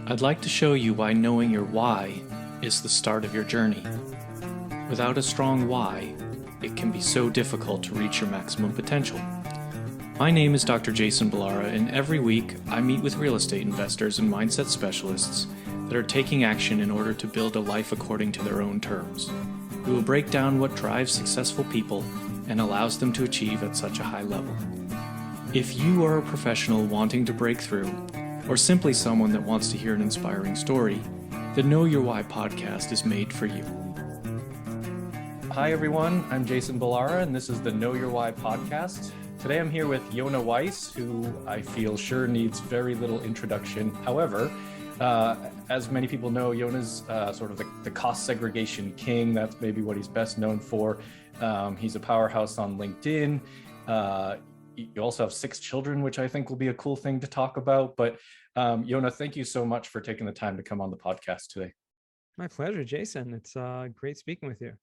I'd like to show you why knowing your why is the start of your journey. Without a strong why, it can be so difficult to reach your maximum potential. My name is Dr. Jason Balara, and every week I meet with real estate investors and mindset specialists that are taking action in order to build a life according to their own terms. We will break down what drives successful people and allows them to achieve at such a high level. If you are a professional wanting to break through, or simply someone that wants to hear an inspiring story, the Know Your Why podcast is made for you. Hi everyone, I'm Jason Balara, and this is the Know Your Why podcast. Today I'm here with Yonah Weiss, who I feel sure needs very little introduction. However, as many people know, Yonah's sort of the cost segregation king. That's maybe what he's best known for. He's a powerhouse on LinkedIn. You also have 6 children, which I think will be a cool thing to talk about. But Yonah, thank you so much for taking the time to come on the podcast today. My pleasure, Jason. It's great speaking with you.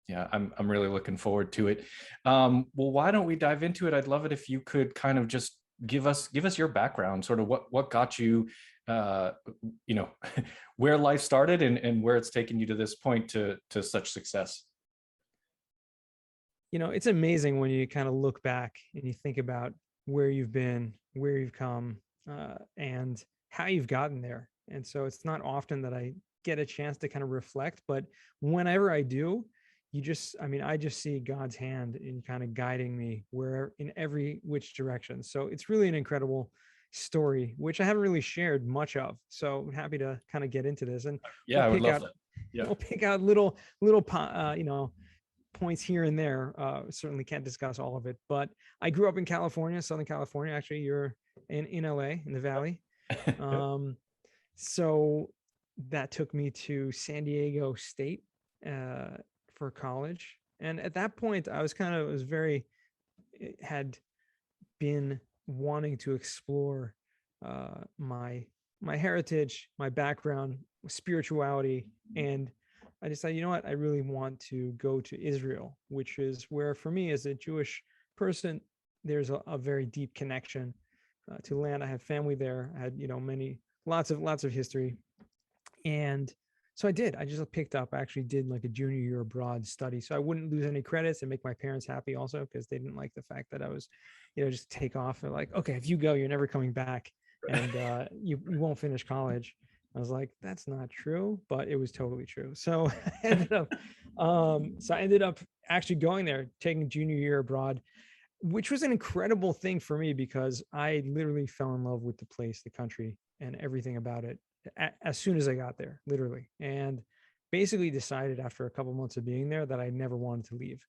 Yeah, I'm really looking forward to it. Well, why don't we dive into it? I'd love it if you could kind of just give us your background, sort of what got you, where life started and where it's taken you to this point to such success. You know, it's amazing when you kind of look back and you think about where you've been, where you've come, and how you've gotten there. And so it's not often that I get a chance to kind of reflect, but whenever I do, I just see God's hand in kind of guiding me where in every which direction. So it's really an incredible story, which I haven't really shared much of. So I'm happy to kind of get into this. And Yeah, I would love that. Yeah, we'll pick out little points here and there. Certainly can't discuss all of it, but I grew up in California, Southern California. Actually, you're in LA, in the Valley. So that took me to San Diego State for college. And at that point, had been wanting to explore my heritage, my background, spirituality, and I decided, you know what, I really want to go to Israel, which is where, for me, as a Jewish person, there's a very deep connection to land. I have family there. I had, lots of history, and so I did. I just picked up. I actually did like a junior year abroad study, so I wouldn't lose any credits and make my parents happy also, because they didn't like the fact that I was, just take off and like, okay, if you go, you're never coming back, and you won't finish college. I was like, that's not true, but it was totally true. So I ended up actually going there, taking junior year abroad, which was an incredible thing for me because I literally fell in love with the place, the country, and everything about it as soon as I got there, literally. And basically decided after a couple months of being there that I never wanted to leave.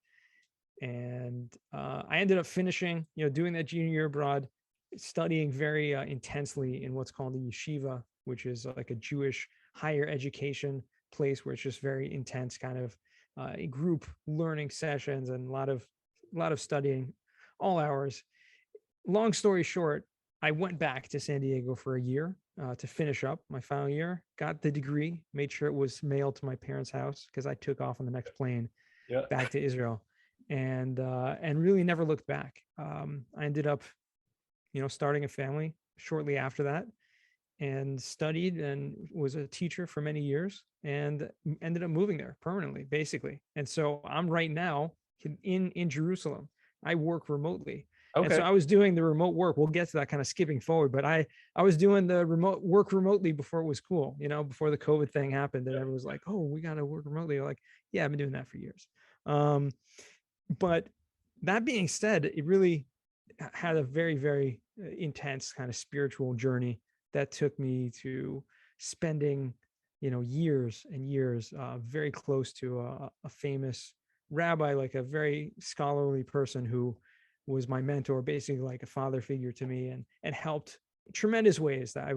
And I ended up finishing, doing that junior year abroad, studying very intensely in what's called the yeshiva, which is like a Jewish higher education place where it's just very intense kind of group learning sessions and a lot of studying all hours. Long story short, I went back to San Diego for a year to finish up my final year, got the degree, made sure it was mailed to my parents' house because I took off on the next plane back to Israel, and really never looked back. I ended up, starting a family shortly after that, and studied and was a teacher for many years, and ended up moving there permanently, basically. And so I'm right now in Jerusalem. I work remotely. Okay. And so I was doing the remote work. We'll get to that kind of skipping forward, but I was doing the remote work remotely before it was cool, before the COVID thing happened, and everyone was like, oh, we got to work remotely. Like, yeah, I've been doing that for years. But that being said, it really had a very, very intense kind of spiritual journey that took me to spending, years and years very close to a famous rabbi, like a very scholarly person who was my mentor, basically like a father figure to me, and helped tremendous ways that I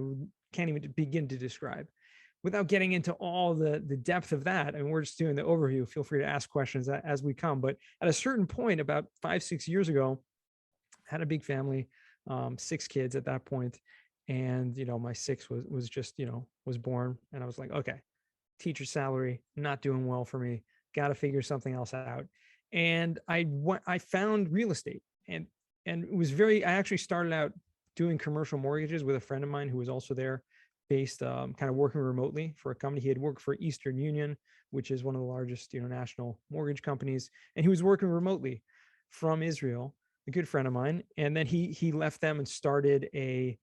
can't even begin to describe. Without getting into all the depth of that, and we're just doing the overview, feel free to ask questions as we come. But at a certain point, about 5-6 years ago, I had a big family, 6 kids at that point. And, my 6th was just, was born. And I was like, okay, teacher salary, not doing well for me. Got to figure something else out. And I found real estate, and it was I actually started out doing commercial mortgages with a friend of mine who was also there, based, kind of working remotely for a company. He had worked for Eastern Union, which is one of the largest, national mortgage companies, and he was working remotely from Israel. A good friend of mine, and then he left them and started a,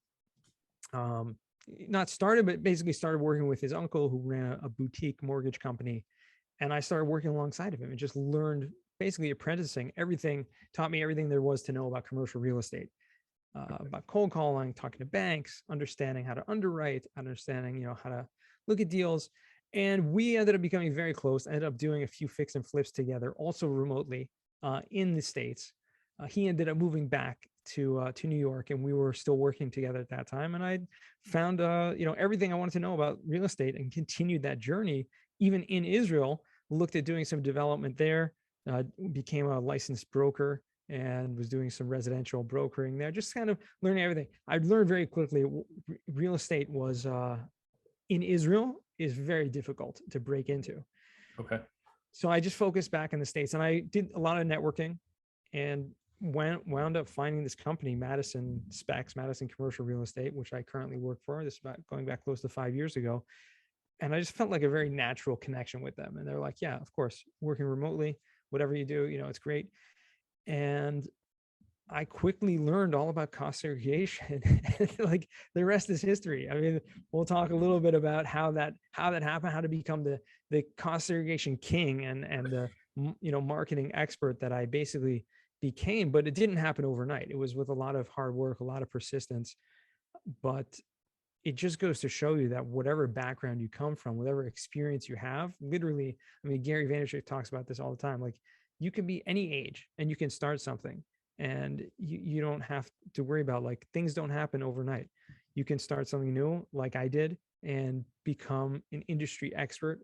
not started, but basically started working with his uncle, who ran a boutique mortgage company. And I started working alongside of him and just learned, basically apprenticing everything, taught me everything there was to know about commercial real estate, about cold calling, talking to banks, understanding how to underwrite, understanding, how to look at deals. And we ended up becoming very close. Ended up doing a few fix and flips together, also remotely, in the States. He ended up moving back to New York, and we were still working together at that time. And I found, everything I wanted to know about real estate, and continued that journey even in Israel. Looked at doing some development there, became a licensed broker, and was doing some residential brokering there, just kind of learning everything. I learned very quickly real estate was, in Israel, is very difficult to break into. Okay. So I just focused back in the States, and I did a lot of networking, and wound up finding this company, Madison SPECS, Madison Commercial Real Estate, which I currently work for. This is about going back close to 5 years ago. And I just felt like a very natural connection with them. And they're like, yeah, of course, working remotely, whatever you do, it's great. And I quickly learned all about cost segregation. Like, the rest is history. I mean, we'll talk a little bit about how that happened, how to become the cost segregation king, and the, marketing expert that I basically became. But it didn't happen overnight. It was with a lot of hard work, a lot of persistence. But it just goes to show you that whatever background you come from, whatever experience you have, literally, I mean, Gary Vaynerchuk talks about this all the time. Like, you can be any age and you can start something, and you don't have to worry about, like, things don't happen overnight. You can start something new, like I did, and become an industry expert,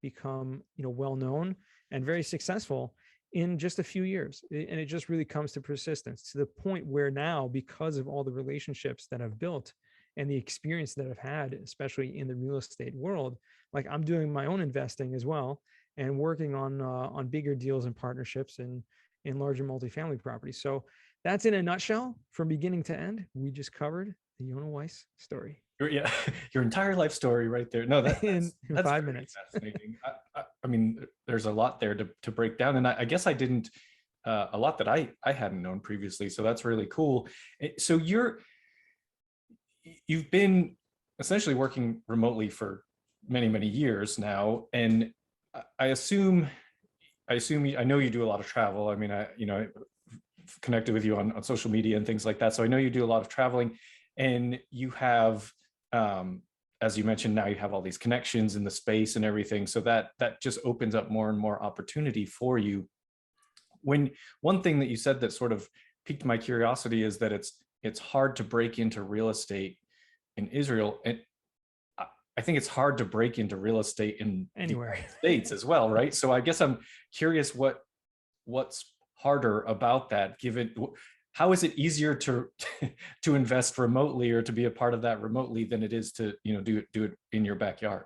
become, well-known and very successful in just a few years. And it just really comes to persistence, to the point where now, because of all the relationships that I've built and the experience that I've had, especially in the real estate world, like, I'm doing my own investing as well, and working on bigger deals and partnerships in larger multifamily properties. So that's, in a nutshell, from beginning to end. We just covered the Yonah Weiss story. Yeah, your entire life story right there. No, in that's 5 minutes. fascinating. I mean, there's a lot there to break down, and I guess I didn't, a lot that I hadn't known previously. So that's really cool. So you've been essentially working remotely for many, many years now, and I assume I know you do a lot of travel. I mean, I connected with you on social media and things like that, so I know you do a lot of traveling, and you have, as you mentioned, now you have all these connections in the space and everything, so that just opens up more and more opportunity for you. When one thing that you said that sort of piqued my curiosity is that it's hard to break into real estate in Israel, and I think it's hard to break into real estate in Anywhere. the States as well, right? So I guess I'm curious what's harder about that, given how is it easier to to invest remotely or to be a part of that remotely than it is to do it in your backyard?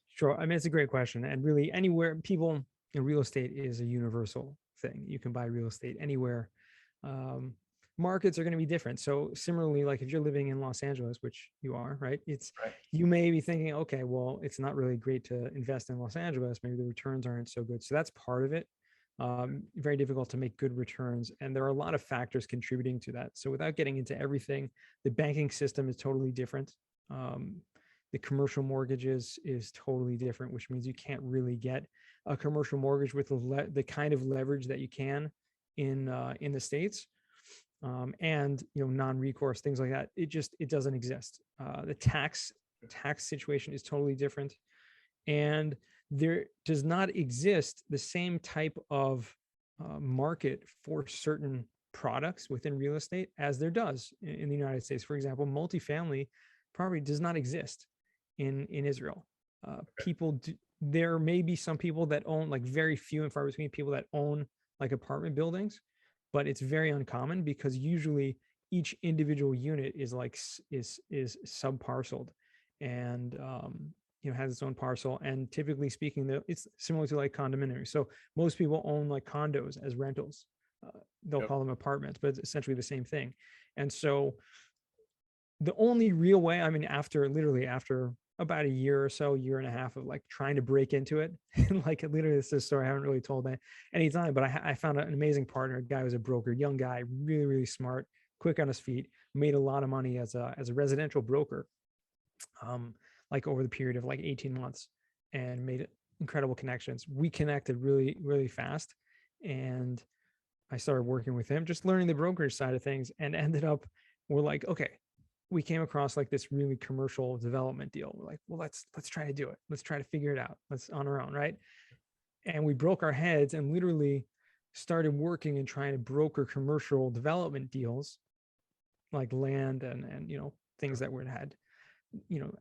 Sure. I mean, it's a great question. And really, anywhere, people in real estate is a universal thing. You can buy real estate anywhere. Markets are going to be different. So similarly, like, if you're living in Los Angeles, which you are, right? Right. You may be thinking, okay, well, it's not really great to invest in Los Angeles. Maybe the returns aren't so good. So that's part of it. Very difficult to make good returns. And there are a lot of factors contributing to that. So without getting into everything, the banking system is totally different. The commercial mortgages is totally different, which means you can't really get a commercial mortgage with the kind of leverage that you can in the States. And non-recourse, things like that. It doesn't exist. The tax situation is totally different, and there does not exist the same type of market for certain products within real estate as there does in the United States. For example, multifamily property does not exist in Israel. There may be some people that own, like, very few and far between people that own, like, apartment buildings, but it's very uncommon because usually each individual unit is sub-parceled and has its own parcel. And typically speaking, it's similar to like condominiums. So most people own like condos as rentals. They'll call them apartments, but it's essentially the same thing. And so the only real way, I mean, after about a year or so, year and a half of like trying to break into it, and like literally, this is a story I haven't really told that any time, but I found an amazing partner. A guy who was a broker, young guy, really, really smart, quick on his feet, made a lot of money as a residential broker, like over the period of like 18 months, and made incredible connections. We connected really, really fast. And I started working with him, just learning the brokerage side of things, and ended up, we're like, okay, we came across like this really commercial development deal. We're like, well, let's try to do it. Let's try to figure it out. Let's on our own, right? And we broke our heads and literally started working and trying to broker commercial development deals, like land and things that were had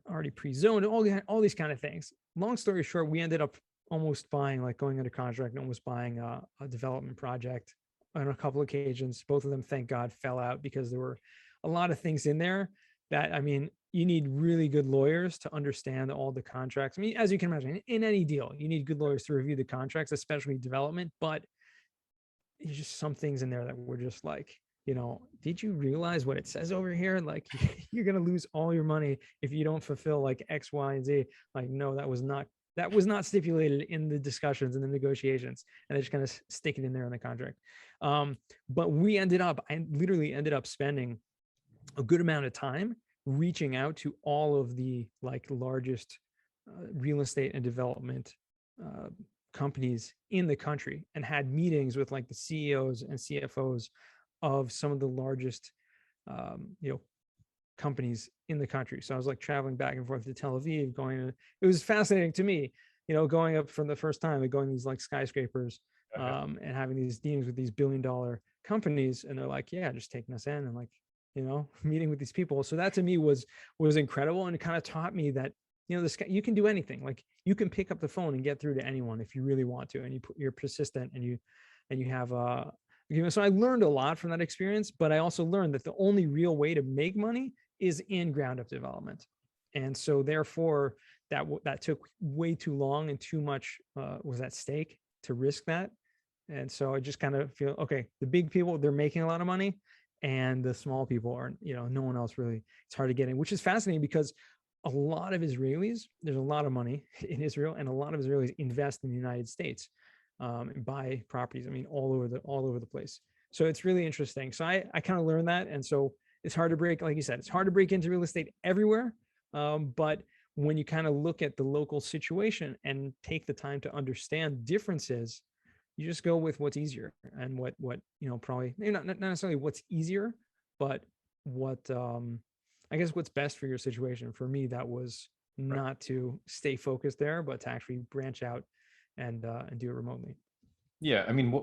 already pre-zoned, all these kind of things. Long story short, we ended up almost buying, like going under contract and almost buying a development project on a couple occasions. Both of them, thank God, fell out because there were a lot of things in there that, I mean, you need really good lawyers to understand all the contracts. I mean, as you can imagine, in any deal, you need good lawyers to review the contracts, especially development. But there's just some things in there that were just like, did you realize what it says over here? Like, you're going to lose all your money if you don't fulfill like X, Y, and Z. Like, no, that was not stipulated in the discussions and the negotiations, and they just kind of stick it in there in the contract. But I literally ended up spending a good amount of time reaching out to all of the like largest real estate and development companies in the country, and had meetings with like the CEOs and CFOs of some of the largest companies in the country. So I was like traveling back and forth to Tel Aviv, it was fascinating to me, going up for the first time and going these like skyscrapers, and having these meetings with these $1 billion companies. And they're like, yeah, just taking us in and like, meeting with these people. So that to me was incredible. And it kind of taught me that, you can do anything. Like, you can pick up the phone and get through to anyone if you really want to, and you're persistent, and you have so I learned a lot from that experience. But I also learned that the only real way to make money is in ground up development. And so therefore that took way too long, and too much was at stake to risk that. And so I just kind of feel, okay, the big people, they're making a lot of money, and the small people aren't, no one else really, it's hard to get in, which is fascinating because a lot of Israelis, there's a lot of money in Israel, and a lot of Israelis invest in the United States, and buy properties. I mean, all over the place. So it's really interesting. So I kind of learned that. And so it's hard to break, like you said, it's hard to break into real estate everywhere. But when you kind of look at the local situation and take the time to understand differences, you just go with what's easier, and what probably maybe not necessarily what's easier, but what I guess what's best for your situation. For me, that was not to stay focused there, but to actually branch out and do it remotely. Yeah, I mean,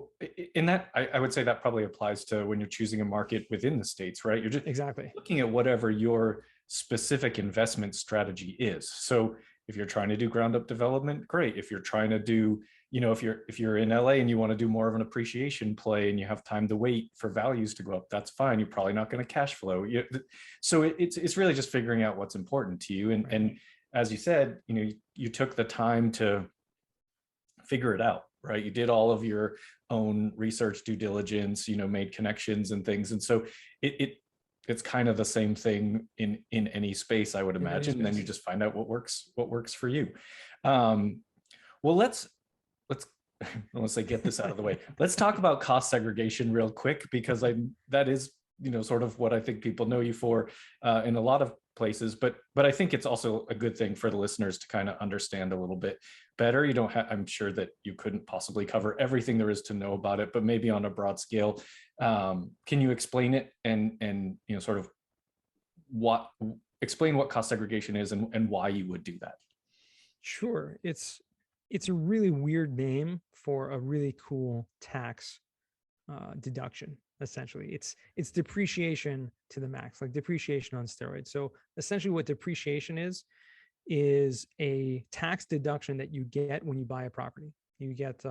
in that, I would say that probably applies to when you're choosing a market within the States, right? You're just Exactly looking at whatever your specific investment strategy is. So if you're trying to do ground up development, great. If you're trying to do, if you're in LA and you want to do more of an appreciation play and you have time to wait for values to go up, that's fine. You're probably not going to cash flow. So it's really just figuring out what's important to you. And as you said, you took the time to figure it out, right? You did all of your own research, due diligence, made connections and things. And so it's kind of the same thing in any space, I would imagine. And then you just find out what works for you. Well, let's unless I get this out of the way, let's talk about cost segregation real quick, because that is, sort of what I think people know you for in a lot of places, but I think it's also a good thing for the listeners to kind of understand a little bit better. You don't have, I'm sure that you couldn't possibly cover everything there is to know about it, but maybe on a broad scale, can you explain it and sort of explain what cost segregation is and why you would do that? Sure. It's a really weird name for a really cool tax deduction. Essentially, it's depreciation to the max, like depreciation on steroids. So essentially what depreciation is a tax deduction that you get when you buy a property. You get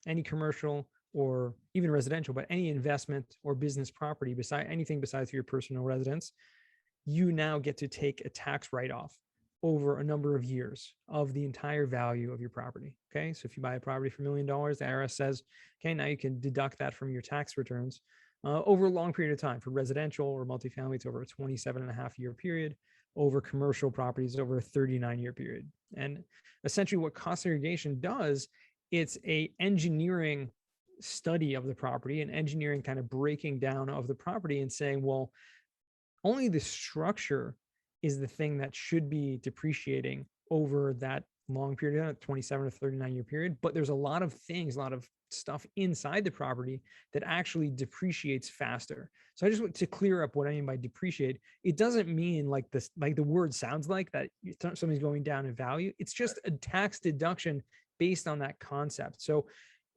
any commercial or even residential, but any investment or business property, anything besides your personal residence, you now get to take a tax write-off over a number of years of the entire value of your property. Okay. So if you buy a property for $1 million, the IRS says, okay, now you can deduct that from your tax returns over a long period of time. For residential or multifamily, it's over a 27.5-year period. Over commercial properties, over a 39-year period. And essentially what cost segregation does, it's a engineering study of the property, an engineering kind of breaking down of the property and saying, well, only the structure is the thing that should be depreciating over that long period of 27 to 39-year period. But there's a lot of things, a lot of stuff inside the property that actually depreciates faster. So I just want to clear up what I mean by depreciate. It doesn't mean like this, like the word sounds like that something's going down in value. It's just a tax deduction based on that concept. So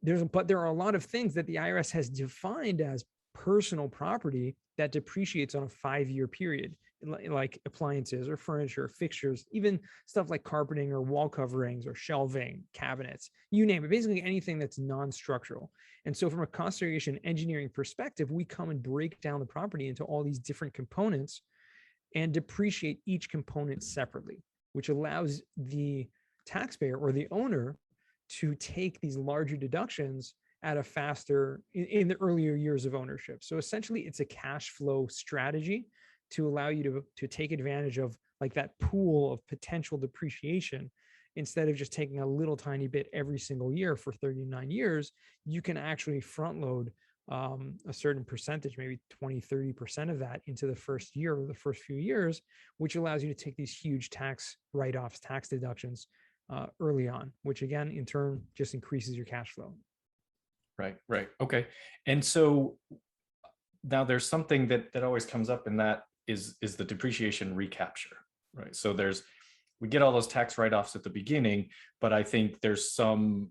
there are a lot of things that the IRS has defined as personal property that depreciates on a 5-year period, like appliances or furniture, fixtures, even stuff like carpeting or wall coverings or shelving, cabinets, you name it, basically anything that's non-structural. And so from a cost segregation engineering perspective, we come and break down the property into all these different components and depreciate each component separately, which allows the taxpayer or the owner to take these larger deductions at a faster in the earlier years of ownership. So essentially it's a cash flow strategy to allow you to take advantage of like that pool of potential depreciation. Instead of just taking a little tiny bit every single year for 39 years, you can actually front load a certain percentage, maybe 20-30% of that into the first year or the first few years, which allows you to take these huge tax write-offs, tax deductions early on, which again, in turn, just increases your cash flow. Right. Okay. And so now there's something that always comes up, and that is the depreciation recapture, right? So we get all those tax write-offs at the beginning, but I think there's some,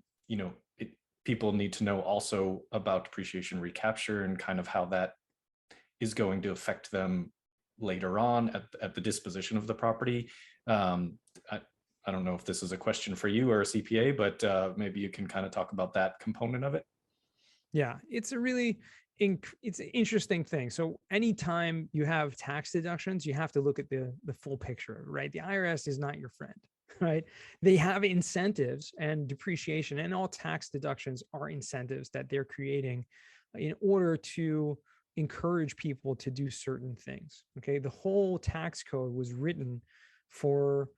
people need to know also about depreciation recapture and kind of how that is going to affect them later on at the disposition of the property. I don't know if this is a question for you or a CPA, but maybe you can kind of talk about that component of it. Yeah, it's it's an interesting thing. So anytime you have tax deductions, you have to look at the full picture, right? The IRS is not your friend, right? They have incentives, and depreciation and all tax deductions are incentives that they're creating in order to encourage people to do certain things. Okay. The whole tax code was written to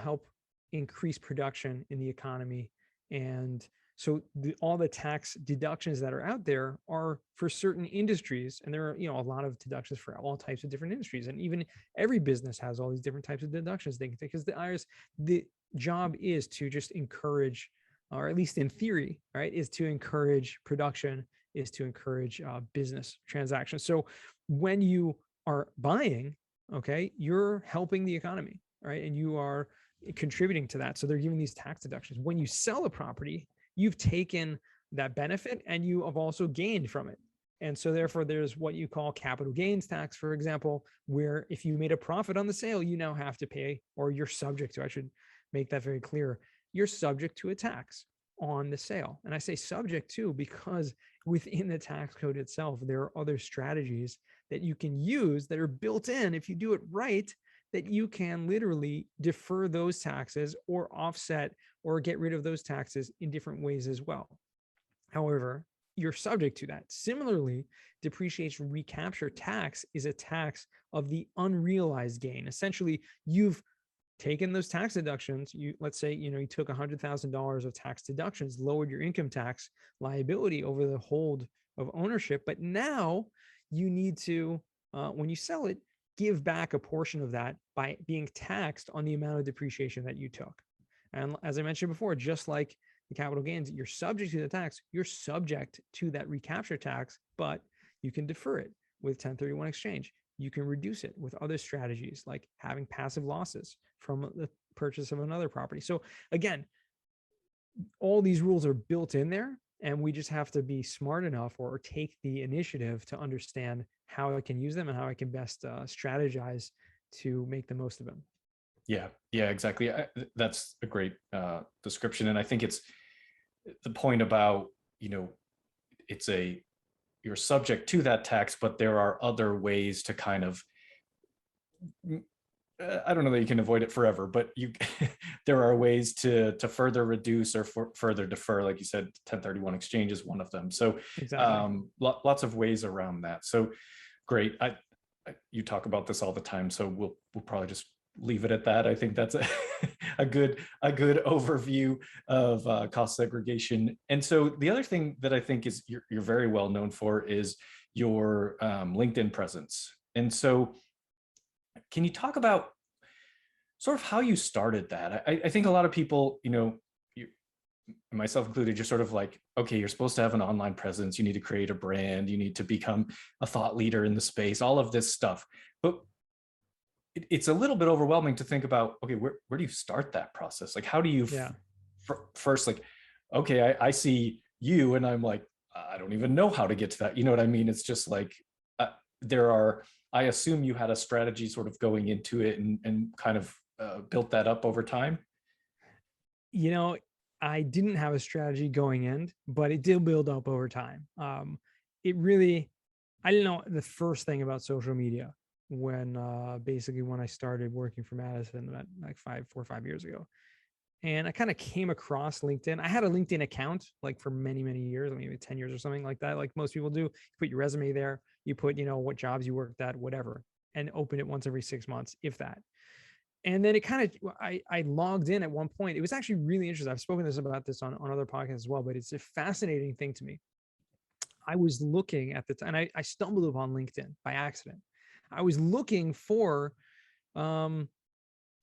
help increase production in the economy. And so all the tax deductions that are out there are for certain industries, and there are a lot of deductions for all types of different industries, and even every business has all these different types of deductions they can take, because the IRS, the job is to just encourage, or at least in theory, right, is to encourage production, is to encourage business transactions. So when you are buying, okay, you're helping the economy, right, and you are contributing to that. So they're giving these tax deductions. When you sell a property, you've taken that benefit and you have also gained from it. And so therefore there's what you call capital gains tax, for example, where if you made a profit on the sale, you now have to pay, or you're subject to, I should make that very clear, you're subject to a tax on the sale. And I say subject to because within the tax code itself, there are other strategies that you can use that are built in, if you do it right, that you can literally defer those taxes or offset or get rid of those taxes in different ways as well. However, you're subject to that. Similarly, depreciation recapture tax is a tax of the unrealized gain. Essentially, you've taken those tax deductions. Let's say, you took $100,000 of tax deductions, lowered your income tax liability over the hold of ownership. But now you need to, when you sell it, give back a portion of that by being taxed on the amount of depreciation that you took. And as I mentioned before, just like the capital gains, you're subject to the tax, you're subject to that recapture tax, but you can defer it with 1031 exchange. You can reduce it with other strategies like having passive losses from the purchase of another property. So again, all these rules are built in there, and we just have to be smart enough or take the initiative to understand how I can use them and how I can best strategize to make the most of them. Yeah, exactly. That's a great description. And I think it's the point about, you're subject to that tax, but there are other ways to kind of I don't know that you can avoid it forever, but you there are ways to further reduce or further defer. Like you said, 1031 exchange is one of them. So Exactly. lots of ways around that. So great. You talk about this all the time, so we'll probably just leave it at that. I think that's a good overview of cost segregation. And so the other thing that I think is you're very well known for is your LinkedIn presence. And so can you talk about sort of how you started that? I think a lot of people, you, myself included, just sort of like, okay, you're supposed to have an online presence. You need to create a brand. You need to become a thought leader in the space, all of this stuff. But it's a little bit overwhelming to think about, okay, where do you start that process? Like, how do you Yeah. first, like, okay, I see you and I'm like, I don't even know how to get to that. You know what I mean? It's just like, I assume you had a strategy sort of going into it and kind of built that up over time. You know, I didn't have a strategy going in, but it did build up over time. It really, I didn't know the first thing about social media when basically when I started working for Madison like 4 or 5 years ago. And I kind of came across LinkedIn. I had a LinkedIn account like for many, many years, maybe 10 years or something like that. Like most people do, you put your resume there, you put, what jobs you worked at, whatever, and open it once every 6 months, if that. And then it kind of, I logged in at one point. It was actually really interesting. I've spoken about this on other podcasts as well, but it's a fascinating thing to me. I was looking at the time, and I stumbled upon LinkedIn by accident. I was looking for um,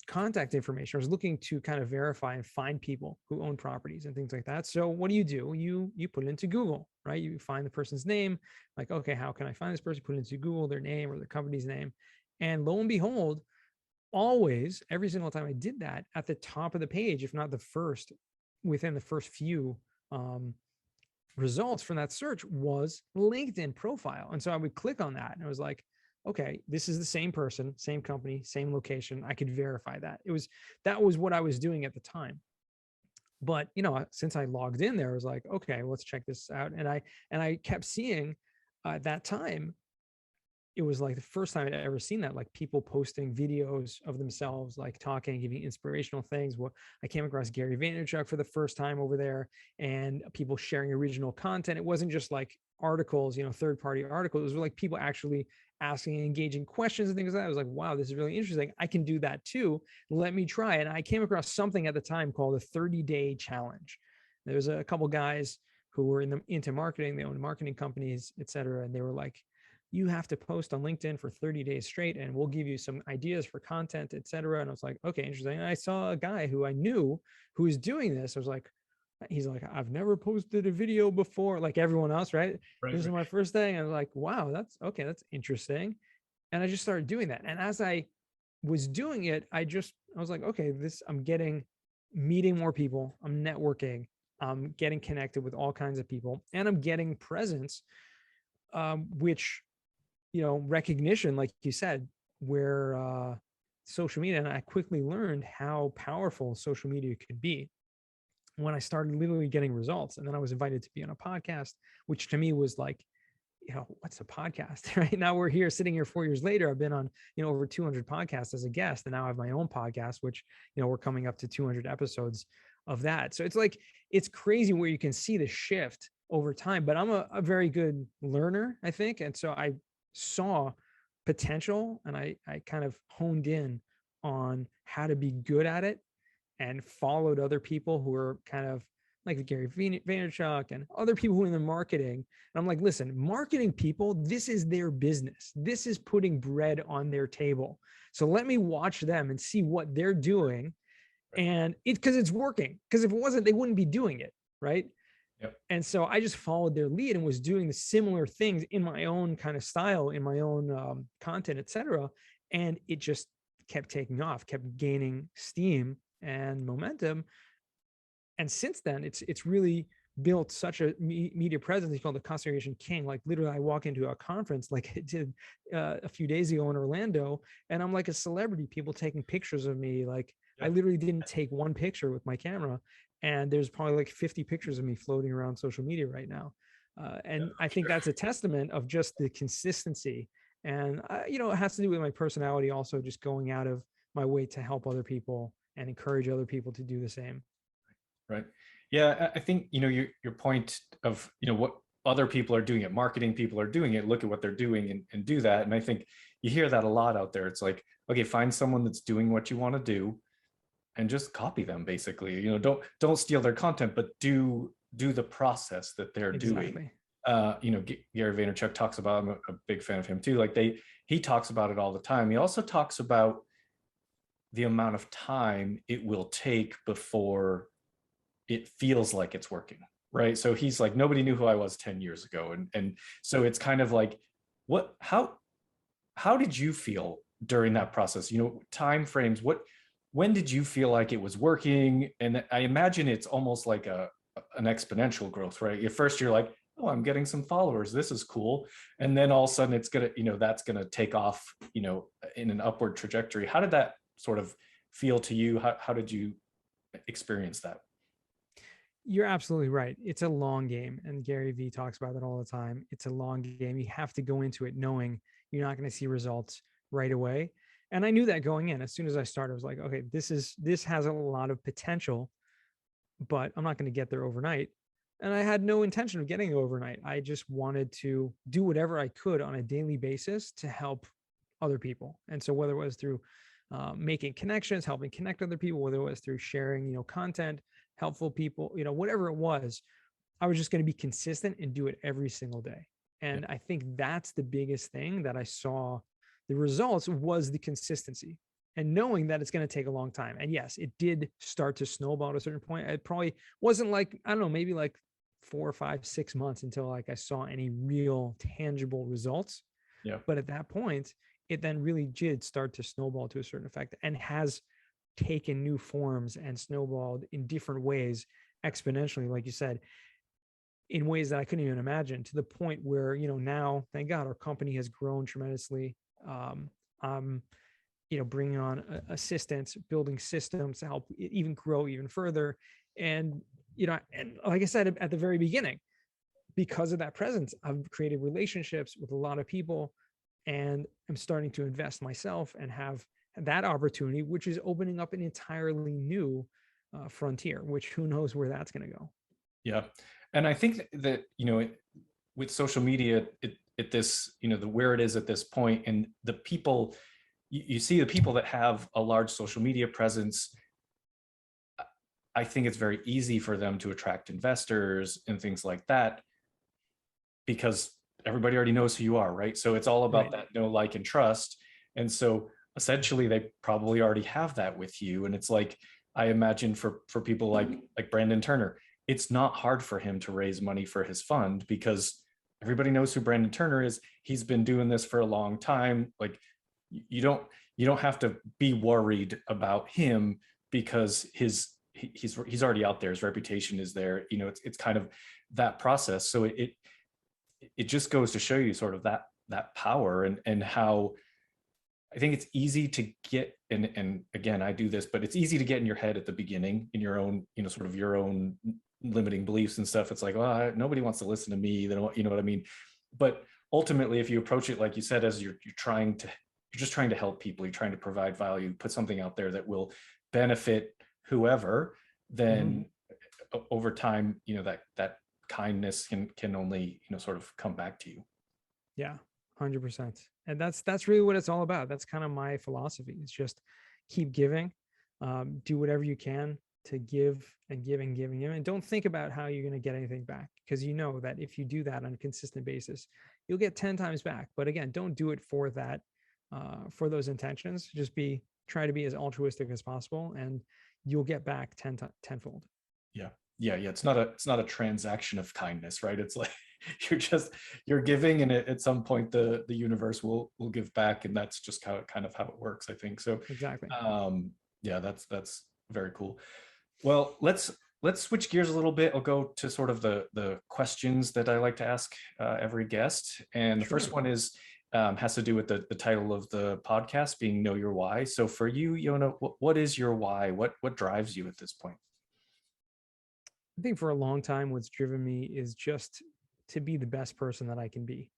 contact information. I was looking to kind of verify and find people who own properties and things like that. So what do? You put it into Google, right? You find the person's name, like, okay, how can I find this person? Put it into Google, their name or their company's name. And lo and behold, always, every single time I did that, at the top of the page, if not the first, within the first few results from that search was LinkedIn profile. And so I would click on that and I was like, okay, this is the same person, same company, same location. I could verify that. That was what I was doing at the time. But since I logged in there, I was like, okay, let's check this out. And I kept seeing at that time, it was like the first time I'd ever seen that, like people posting videos of themselves, like talking, giving inspirational things. Well, I came across Gary Vaynerchuk for the first time over there, and people sharing original content. It wasn't just like articles, third-party articles. It was like people actually asking and engaging questions and things like that. I was like, wow, this is really interesting. I can do that too. Let me try it. And I came across something at the time called the 30-day challenge. There was a couple guys who were into marketing. They owned marketing companies, et cetera. And they were like, you have to post on LinkedIn for 30 days straight and we'll give you some ideas for content, et cetera. And I was like, okay, interesting. And I saw a guy who I knew who was doing this. I was like, he's like, I've never posted a video before, like everyone else, right? Right, This is my first thing. I was like, wow, that's okay. That's interesting. And I just started doing that. And as I was doing it, I was like, okay, I'm meeting more people. I'm networking. I'm getting connected with all kinds of people and I'm getting presence, which recognition, like you said, where social media, and I quickly learned how powerful social media could be when I started literally getting results. And then I was invited to be on a podcast, which to me was like, what's a podcast? Right now we're here sitting here 4 years later. I've been on, over 200 podcasts as a guest, and now I have my own podcast, which, we're coming up to 200 episodes of that. So it's like, it's crazy where you can see the shift over time, but I'm a very good learner, I think. And so I saw potential and I kind of honed in on how to be good at it and followed other people who are kind of like Gary Vaynerchuk and other people who are in the marketing. And I'm like, listen, marketing people, this is their business. This is putting bread on their table. So let me watch them and see what they're doing. And because it's working, because if it wasn't, they wouldn't be doing it. Right. Yep. And so I just followed their lead and was doing the similar things in my own kind of style, in my own content, et cetera. And it just kept taking off, kept gaining steam and momentum. And since then, it's really built such a media presence. It's called the Cost Segregation King. Like literally, I walk into a conference like I did a few days ago in Orlando, and I'm like a celebrity. People taking pictures of me. Like I literally didn't take one picture with my camera, and there's probably like 50 pictures of me floating around social media right now. And I think that's a testament of just the consistency. And it has to do with my personality also, just going out of my way to help other people and encourage other people to do the same. Right. Yeah, I think, your point of, what other people are doing it, marketing people are doing it, look at what they're doing and do that. And I think you hear that a lot out there. It's like, okay, find someone that's doing what you want to do and just copy them basically. Don't steal their content, but do the process that they're doing. Exactly. Gary Vaynerchuk talks about, I'm a big fan of him too. Like he talks about it all the time. He also talks about the amount of time it will take before it feels like it's working, right? So he's like, nobody knew who I was 10 years ago. And so it's kind of like, how did you feel during that process? Time frames, when did you feel like it was working? And I imagine it's almost like an exponential growth, right? At first you're like, oh, I'm getting some followers, this is cool. And then all of a sudden it's gonna, that's gonna take off, in an upward trajectory. How did that sort of feel to you? How did you experience that? You're absolutely right. It's a long game. And Gary Vee talks about that all the time. It's a long game. You have to go into it knowing you're not going to see results right away. And I knew that going in. As soon as I started, I was like, okay, this has a lot of potential, but I'm not going to get there overnight. And I had no intention of getting it overnight. I just wanted to do whatever I could on a daily basis to help other people. And so whether it was through making connections, helping connect other people, whether it was through sharing, content, helpful people, whatever it was, I was just going to be consistent and do it every single day. And I think that's the biggest thing that I saw the results was the consistency and knowing that it's going to take a long time. And yes, it did start to snowball at a certain point. It probably wasn't like, I don't know, maybe like 4 or 5, 6 months until like I saw any real tangible results. Yeah. But at that point, it then really did start to snowball to a certain effect and has taken new forms and snowballed in different ways exponentially, like you said, in ways that I couldn't even imagine, to the point where, now, thank God, our company has grown tremendously. I'm, bringing on assistants, building systems to help it even grow even further. And, and like I said at the very beginning, because of that presence, I've created relationships with a lot of people, and I'm starting to invest myself and have that opportunity, which is opening up an entirely new frontier, which who knows where that's going to go. Yeah. And I think that, with social media, at this, where it is at this point, and the people, you see the people that have a large social media presence, I think it's very easy for them to attract investors and things like that, because everybody already knows who you are, right? So it's all about that know, like, and trust. And so essentially they probably already have that with you. And it's like, I imagine for people like Brandon Turner, it's not hard for him to raise money for his fund because everybody knows who Brandon Turner is. He's been doing this for a long time. Like you don't have to be worried about him because he's already out there. His reputation is there. It's kind of that process. So it just goes to show you sort of that power and how I think it's easy to get, and again, I do this, but it's easy to get in your head at the beginning in your own, sort of your own limiting beliefs and stuff. It's like, well, nobody wants to listen to me. They don't, you know what I mean? But ultimately, if you approach it, like you said, as you're just trying to help people, you're trying to provide value, put something out there that will benefit whoever, then over time, that kindness can only, sort of come back to you. Yeah, 100%. And that's really what it's all about. That's kind of my philosophy. It's just keep giving, do whatever you can to give and give and give and give, and don't think about how you're going to get anything back, because you know that if you do that on a consistent basis, you'll get 10 times back. But again, don't do it for that, for those intentions. Just try to be as altruistic as possible, and you'll get back tenfold. Yeah. It's not a transaction of kindness, right? It's like you're giving, and at some point the universe will give back, and that's just how it works, I think. So Exactly. Yeah, that's very cool. Well, let's switch gears a little bit. I'll go to sort of the questions that I like to ask every guest, and the first one is has to do with the title of the podcast being Know Your Why. So for you, Yonah, what is your why? What drives you at this point? I think for a long time, what's driven me is just to be the best person that I can be.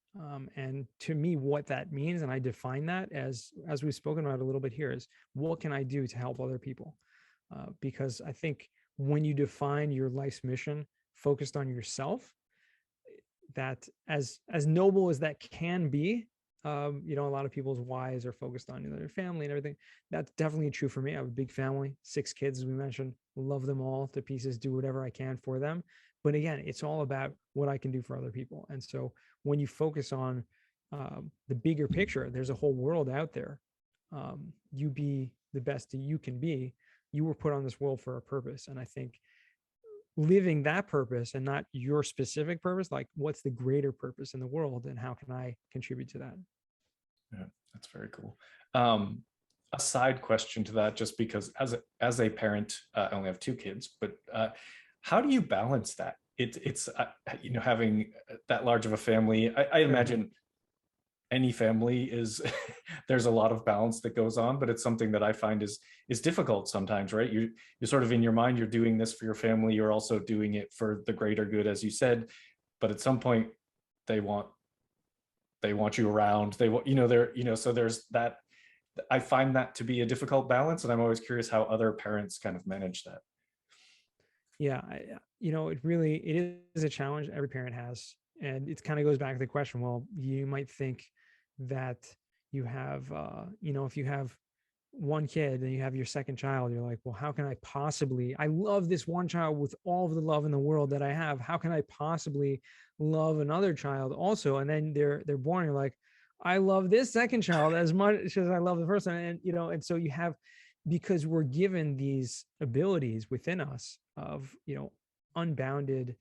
And to me, what that means, and I define that as we've spoken about a little bit here, is what can I do to help other people? Because I think when you define your life's mission focused on yourself, that as noble as that can be, a lot of people's whys are focused on their family and everything. That's definitely true for me. I have a big family, 6 kids, as we mentioned, love them all to pieces, do whatever I can for them. But again, it's all about what I can do for other people. And so when you focus on the bigger picture, there's a whole world out there. You be the best that you can be. You were put on this world for a purpose. And I think living that purpose and not your specific purpose, like what's the greater purpose in the world and how can I contribute to that? Yeah, that's very cool. A side question to that, just because as a parent, I only have 2 kids, but how do you balance that? It's having that large of a family. I imagine any family is there's a lot of balance that goes on, but it's something that I find is difficult sometimes, right? You're sort of in your mind, you're doing this for your family, you're also doing it for the greater good, as you said, but at some point they want you around, they want, so there's that. I find that to be a difficult balance, and I'm always curious how other parents kind of manage that. Yeah, it is a challenge every parent has. And it kind of goes back to the question, well, you might think that you have, if you have one kid and you have your second child, you're like, well, how can I possibly, I love this one child with all of the love in the world that I have. How can I possibly love another child also? And then they're born, you're like, I love this second child as much as I love the first one. And so you have, because we're given these abilities within us of, unbounded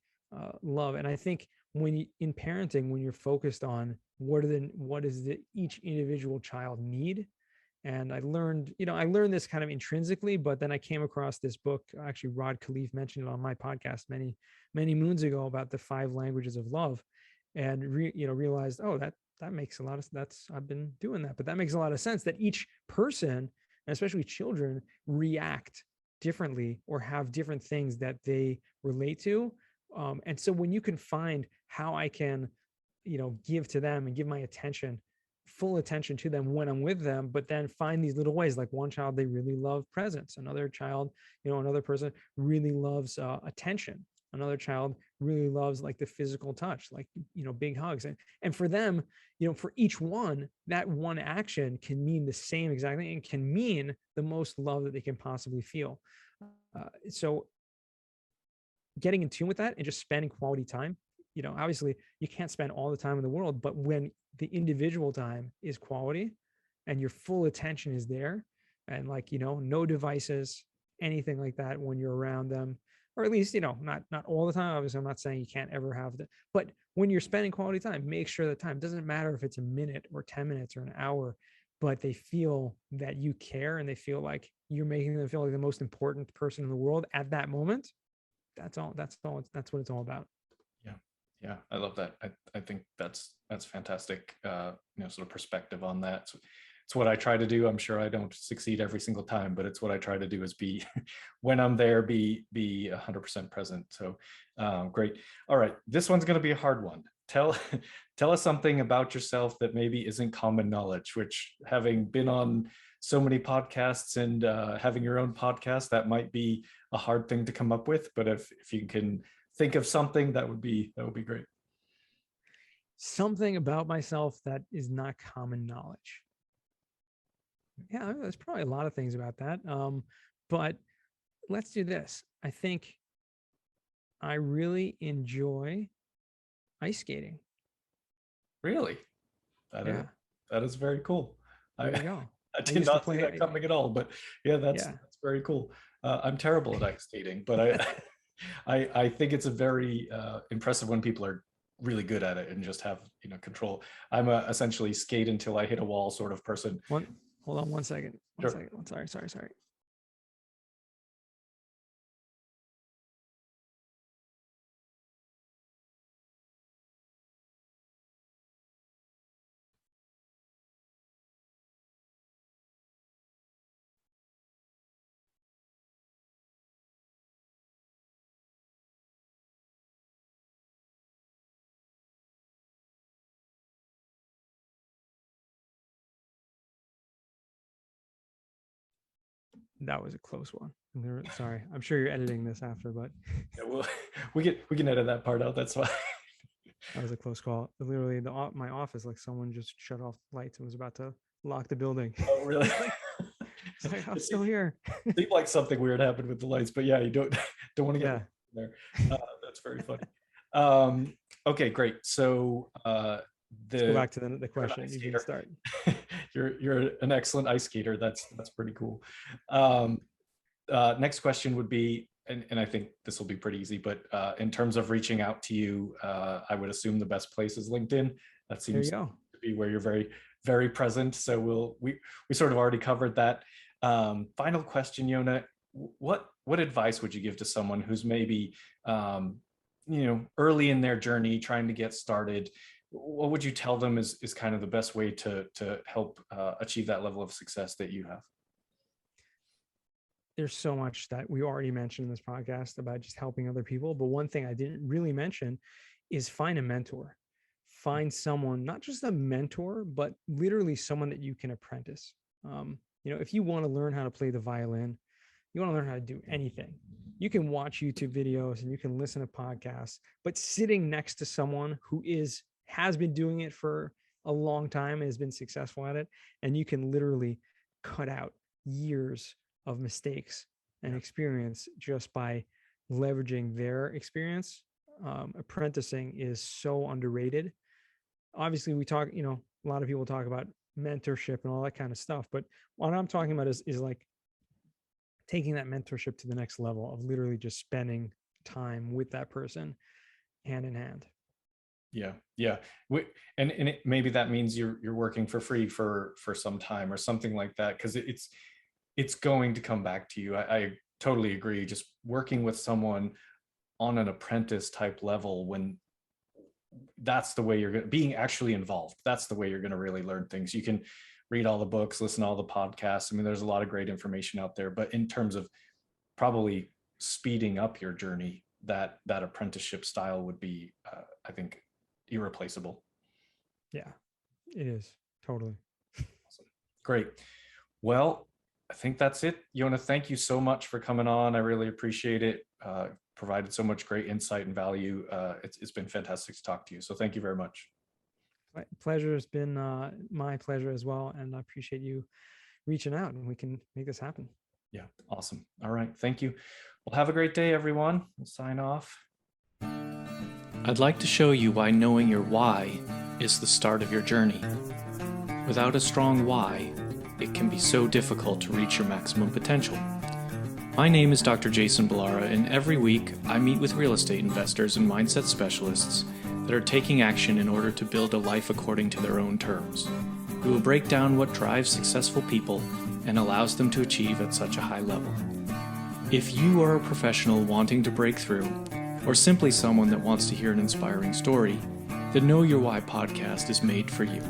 love. And I think in parenting, when you're focused on what does each individual child need. And I learned this kind of intrinsically, but then I came across this book. Actually, Rod Khleif mentioned it on my podcast many, many moons ago about the 5 languages of love, and realized, oh, that makes a lot of, I've been doing that, but that makes a lot of sense that each person, and especially children, react differently or have different things that they relate to. And so when you can find how I can, give to them and give my full attention to them when I'm with them, but then find these little ways, like one child, they really love presents. Another child, another person really loves attention. Another child really loves like the physical touch, like, big hugs. And for them, for each one, that one action can mean the same exact thing and can mean the most love that they can possibly feel. So getting in tune with that and just spending quality time, obviously you can't spend all the time in the world, but when the individual time is quality and your full attention is there, and like, no devices, anything like that when you're around them, or at least, not all the time. Obviously, I'm not saying you can't ever have that, but when you're spending quality time, make sure that time doesn't matter if it's a minute or 10 minutes or an hour, but they feel that you care and they feel like you're making them feel like the most important person in the world at that moment. That's what it's all about. Yeah, I love that. I think that's fantastic. Sort of perspective on that. So it's what I try to do. I'm sure I don't succeed every single time, but it's what I try to do, is be when I'm there, be 100% present. So great. All right, this one's going to be a hard one. Tell us something about yourself that maybe isn't common knowledge, which, having been on so many podcasts and having your own podcast, that might be a hard thing to come up with. But if you can think of something, that would be great. Something about myself that is not common knowledge. Yeah, there's probably a lot of things about that. But let's do this. I think I really enjoy ice skating. Really? Yeah. That is very cool. There you go. I did not see that coming at all, but yeah, that's very cool. I'm terrible at ice skating, but I think it's a very impressive when people are really good at it and just have control. I'm a essentially skate until I hit a wall sort of person. Hold on 1 second. Sure. Sorry. That was a close one. Sorry, I'm sure you're editing this after, but Yeah, well, we can edit that part out. That's fine. that was a close call. Literally, my office, like someone just shut off lights and was about to lock the building. Oh, really? It's like, I'm still here. Seemed like something weird happened with the lights, but yeah, you don't want to get there. That's very funny. Okay, great. So Let's go back to the question. You can start. You're an excellent ice skater. That's pretty cool. Next question would be, and I think this will be pretty easy, but in terms of reaching out to you, I would assume the best place is LinkedIn. That seems to be where you're very, very present. So we sort of already covered that. Final question, Yonah, what advice would you give to someone who's maybe early in their journey, trying to get started? What would you tell them is kind of the best way to help achieve that level of success that you have? There's so much that we already mentioned in this podcast about just helping other people. But one thing I didn't really mention is find a mentor. Find someone, not just a mentor, but literally someone that you can apprentice. If you want to learn how to play the violin, you want to learn how to do anything, you can watch YouTube videos and you can listen to podcasts, but sitting next to someone who has been doing it for a long time and has been successful at it, and you can literally cut out years of mistakes and experience just by leveraging their experience. Apprenticing is so underrated. Obviously, we talk, a lot of people talk about mentorship and all that kind of stuff, but what I'm talking about is like taking that mentorship to the next level of literally just spending time with that person hand in hand. Yeah. Maybe that means you're working for free for some time or something like that, because it's going to come back to you. I totally agree. Just working with someone on an apprentice type level, when that's the way you're going to being actually involved, that's the way you're going to really learn things. You can read all the books, listen to all the podcasts. I mean, there's a lot of great information out there, but in terms of probably speeding up your journey, that apprenticeship style would be, I think, irreplaceable. Yeah, it is. Totally. Awesome. Great. Well, I think that's it. Yonah, thank you so much for coming on. I really appreciate it. Provided so much great insight and value. It's been fantastic to talk to you. So thank you very much. My pleasure. Has been my pleasure as well. And I appreciate you reaching out, and we can make this happen. Yeah, awesome. All right. Thank you. Well, have a great day, everyone. We'll sign off. I'd like to show you why knowing your why is the start of your journey. Without a strong why, it can be so difficult to reach your maximum potential. My name is Dr. Jason Balara, and every week I meet with real estate investors and mindset specialists that are taking action in order to build a life according to their own terms. We will break down what drives successful people and allows them to achieve at such a high level. If you are a professional wanting to break through, or simply someone that wants to hear an inspiring story, the Know Your Why podcast is made for you.